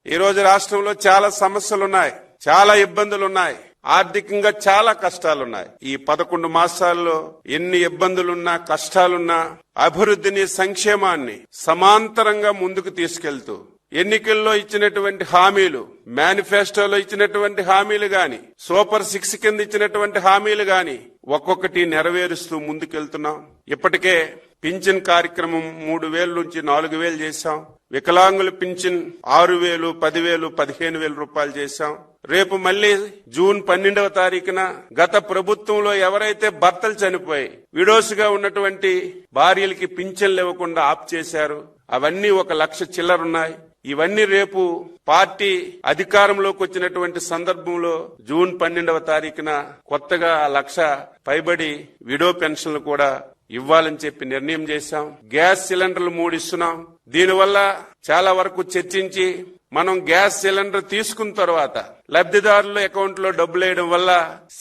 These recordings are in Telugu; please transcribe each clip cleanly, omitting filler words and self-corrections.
ఈ రోజు రాష్ట్రంలో చాలా సమస్యలున్నాయి, చాలా ఇబ్బందులున్నాయి, ఆర్థికంగా చాలా కష్టాలున్నాయి. ఈ 11 మాసాల్లో ఎన్ని ఇబ్బందులున్నా, కష్టాలున్నా అభివృద్ధిని, సంక్షేమాన్ని సమాంతరంగా ముందుకు తీసుకెళ్తూ ఎన్నికల్లో ఇచ్చినటువంటి హామీలు, మేనిఫెస్టోలో ఇచ్చినటువంటి హామీలు గాని, సూపర్ 6 కింద ఇచ్చినటువంటి హామీలు గాని ఒక్కొక్కటి నెరవేరుస్తూ ముందుకెళ్తున్నాం. ఇప్పటికే పింఛన్ కార్యక్రమం 3,000 నుంచి 4,000 చేశాం. వికలాంగుల పింఛన్ 6,000, 10,000, 15,000 రూపాయలు చేశాం. రేపు మళ్లీ జూన్ 12వ తారీఖున గత ప్రభుత్వంలో ఎవరైతే భర్తలు చనిపోయి విడోస్ గా ఉన్నటువంటి భార్యలకి పింఛన్లు ఇవ్వకుండా ఆప్ చేశారు, అవన్నీ 1,00,000 చిల్లరున్నాయి. ఇవన్నీ రేపు పార్టీ అధికారంలోకి వచ్చినటువంటి సందర్భంలో జూన్ 12వ తారీఖున కొత్తగా 1,00,000 పైబడి విడో పెన్షన్లు కూడా ఇవ్వాలని చెప్పి నిర్ణయం చేశాం. గ్యాస్ సిలిండర్లు 3 ఇస్తున్నాం. దీనివల్ల చాలా వరకు చర్చించి మనం గ్యాస్ సిలిండర్ తీసుకున్న తర్వాత లబ్ధిదారుల అకౌంట్ లో డబ్బులు వేయడం వల్ల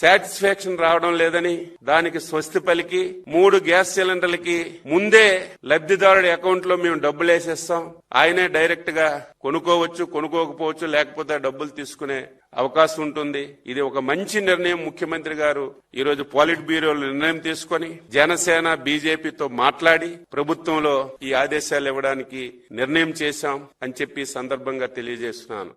సాటిస్ఫాక్షన్ రావడం లేదని దానికి స్వస్తి పలికి 3 గ్యాస్ సిలిండర్లకి ముందే లబ్ధిదారుడి అకౌంట్ లో మేము డబ్బులు వేసేస్తాం. ఆయనే డైరెక్ట్ గా కొనుక్కోవచ్చు, కొనుక్కోకపోవచ్చు, లేకపోతే డబ్బులు తీసుకునే అవకాశం ఉంటుంది. ఇది ఒక మంచి నిర్ణయం ముఖ్యమంత్రి గారు ఈ రోజు పాలిట్ బ్యూరోలో నిర్ణయం తీసుకొని జనసేన, బీజేపీతో మాట్లాడి ప్రభుత్వంలో ఈ ఆదేశాలు ఇవ్వడానికి నిర్ణయం చేశాం అని చెప్పి సందర్భంగా తెలియజేస్తున్నాను.